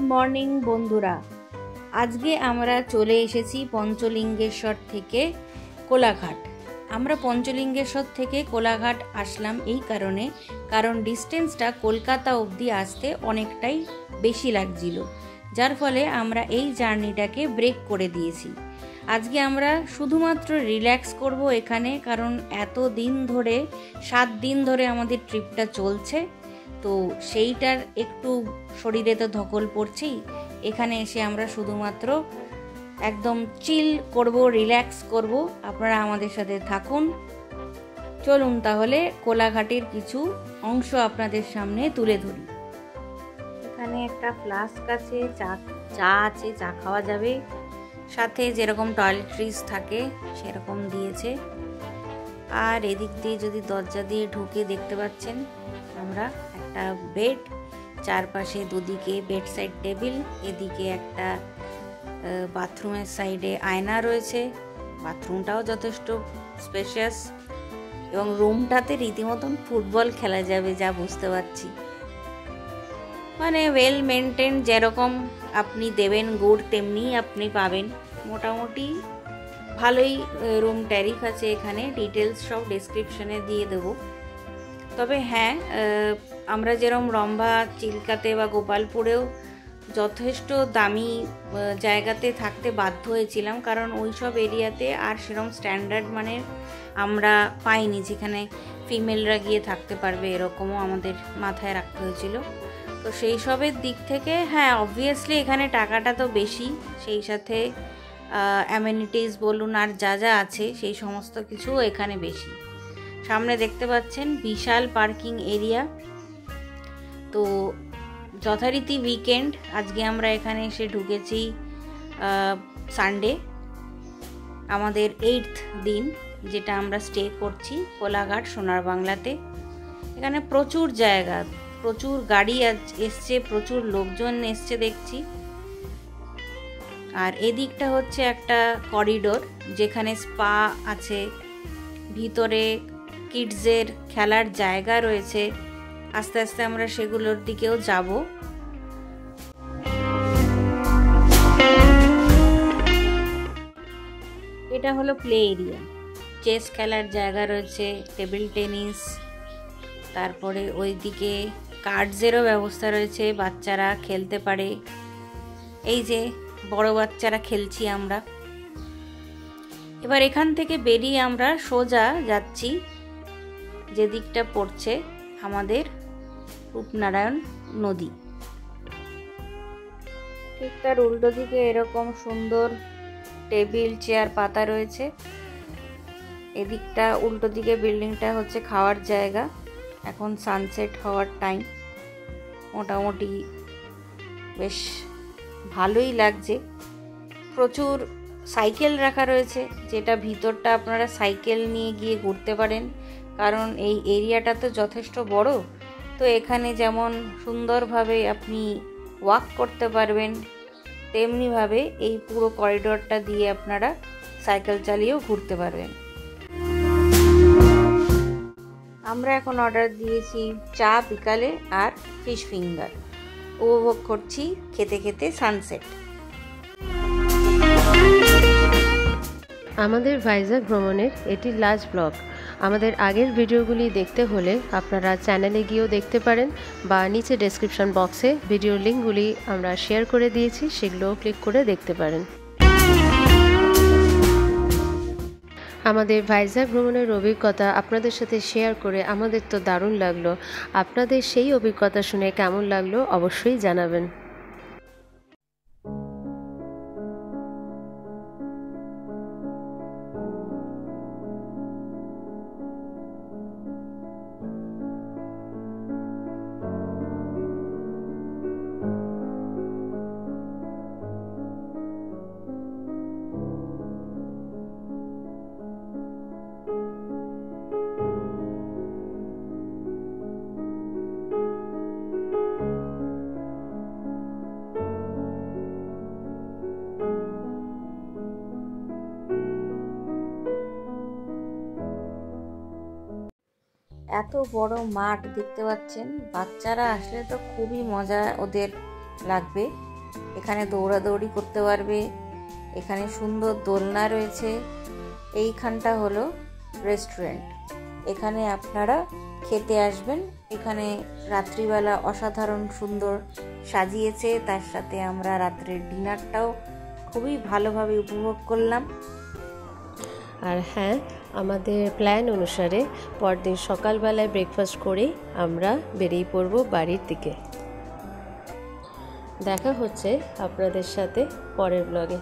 Morning বন্ধুরা, আজকে আমরা চলে এসেছি পঞ্চলিঙ্গেশ্বর থেকে কোলাঘাট। আমরা পঞ্চলিঙ্গেশ্বর থেকে কোলাঘাট আসলাম এই কারণ ডিস্টেন্সটা কলকাতা অবধি আসতে অনেকটাই বেশি লাগছিল, যার ফলে আমরা এই জার্নিটাকে ব্রেক করে দিয়েছি। আজকে আমরা শুধুমাত্র রিল্যাক্স করব এখানে, কারণ এত দিন ধরে 7 দিন ধরে আমাদের ট্রিপটা চলছে, তো সেইটার একটু শরীরে তো ধকল পড়ছেই। এখানে এসে আমরা শুধুমাত্র একদম চিল করব, রিল্যাক্স করব। আপনারা আমাদের সাথে থাকুন। চলুন তাহলে কোলাঘাটের কিছু অংশ আপনাদের সামনে তুলে ধরি। এখানে একটা ফ্লাস্ক আছে, চা আছে, চা খাওয়া যাবে, সাথে যেরকম টয়লেট্রিজ থাকে সেরকম দিয়েছে। আর এদিক দিয়ে যদি দরজা দিয়ে ঢুকে দেখতে পাচ্ছেন আমরা একটা বেড, চারপাশে দুদিকে বেড সাইড টেবিল, এদিকে একটা বাথরুমের সাইডে আয়না রয়েছে। বাথরুমটাও যথেষ্ট স্পেশিয়াস এবং রুমটাতে রীতিমতন ফুটবল খেলা যাবে, যা বুঝতে পারছি। মানে ওয়েল মেনটেন, যেরকম আপনি দেবেন গুড় তেমনি আপনি পাবেন। মোটামুটি ভালোই রুম ট্যারিফ আছে এখানে, ডিটেলস সব ডেসক্রিপশনে দিয়ে দেবো। তবে হ্যাঁ, আমরা যেরকম রম্ভা, চিল্কাতে বা গোপালপুরেও যথেষ্ট দামি জায়গাতে থাকতে বাধ্য হয়েছিলাম, কারণ ওই সব এরিয়াতে আর সেরকম স্ট্যান্ডার্ড মানের আমরা পাইনি যেখানে ফিমেলরা গিয়ে থাকতে পারবে, এরকমও আমাদের মাথায় রাখতে হয়েছিল। তো সেই সবের দিক থেকে হ্যাঁ, অবভিয়াসলি এখানে টাকাটা তো বেশি, সেই সাথে অ্যামেনিটিস বলুন আর যা যা আছে সেই সমস্ত কিছু এখানে বেশি। সামনে দেখতে পাচ্ছেন বিশাল পার্কিং এরিয়া। তো যথারীতি উইকেন্ড, আজকে আমরা এখানে এসে ঢুকেছি সানডে, আমাদের 8th দিন যেটা আমরা স্টে করছি কোলাঘাট সোনার বাংলাতে। এখানে প্রচুর জায়গা, প্রচুর গাড়ি এসছে, প্রচুর লোকজন এসছে দেখছি। আর এদিকটা হচ্ছে একটা করিডোর যেখানে স্পা আছে, ভিতরে কিডসের খেলার জায়গা রয়েছে। আস্তে আস্তে আমরা সেগুলোর দিকেও যাব। এটা হলো প্লে এরিয়া, চেস খেলার জায়গা রয়েছে, টেবিল টেনিস, তারপরে ওইদিকে কার্ডসেরও ব্যবস্থা রয়েছে, বাচ্চারা খেলতে পারে। এই যে বড় বাচ্চারা খেলছি আমরা। এবার এখান থেকে বেরিয়ে আমরা সোজা যাচ্ছি যেদিকটা পড়ছে আমাদের রূপনারায়ণ নদী। ঠিক তার উল্টো দিকে এরকম সুন্দর টেবিল চেয়ার পাতা রয়েছে। এদিকটা উল্টো দিকে বিল্ডিংটা হচ্ছে খাওয়ার জায়গা। এখন সানসেট হওয়ার টাইম, মোটামুটি বেশ ভালোই লাগছে। প্রচুর সাইকেল রাখা রয়েছে, যেটা ভিতরটা আপনারা সাইকেল নিয়ে গিয়ে ঘুরতে পারেন, কারণ এই এরিয়াটা তো যথেষ্ট বড়। তো এখানে যেমন সুন্দরভাবে আপনি ওয়াক করতে পারবেন, তেমনিভাবে এই পুরো করিডোরটা দিয়ে আপনারা সাইকেল চালিয়েও ঘুরতে পারবেন। আমরা এখন অর্ডার দিয়েছি চা বিকালে আর ফিশ ফিঙ্গার। উপভোগ করছি খেতে খেতে সানসেট। আমাদের ভাইজ্যাক ভ্রমণের এটি লাস্ট ব্লগ। আমাদের আগের ভিডিওগুলি দেখতে হলে আপনারা চ্যানেলে গিয়েও দেখতে পারেন, বা নিচে ডেসক্রিপশন বক্সে ভিডিওর লিঙ্কগুলি আমরা শেয়ার করে দিয়েছি, সেগুলোও ক্লিক করে দেখতে পারেন। আমাদের ভাইজ্যাক ভ্রমণের অভিজ্ঞতা আপনাদের সাথে শেয়ার করে আমাদের তো দারুণ লাগলো। আপনাদের সেই অভিজ্ঞতা শুনে কেমন লাগলো অবশ্যই জানাবেন। এত বড় মাঠ দেখতে পাচ্ছেন, বাচ্চারা আসলে তো খুবই মজা ওদের লাগবে। এখানে দৌড়াদৌড়ি করতে পারবে, এখানে সুন্দর দোলনা রয়েছে। এইখানটা হলো রেস্টুরেন্ট, এখানে আপনারা খেতে আসবেন। এখানে রাত্রিবেলা অসাধারণ সুন্দর সাজিয়েছে, তার সাথে আমরা রাত্রের ডিনারটাও খুবই ভালোভাবে উপভোগ করলাম। আর হ্যাঁ, আমাদের প্ল্যান অনুসারে পরদিন সকালবেলায় ব্রেকফাস্ট করেই আমরা বেরিয়ে পড়ব বাড়ির দিকে। দেখা হচ্ছে আপনাদের সাথে পরের ব্লগে।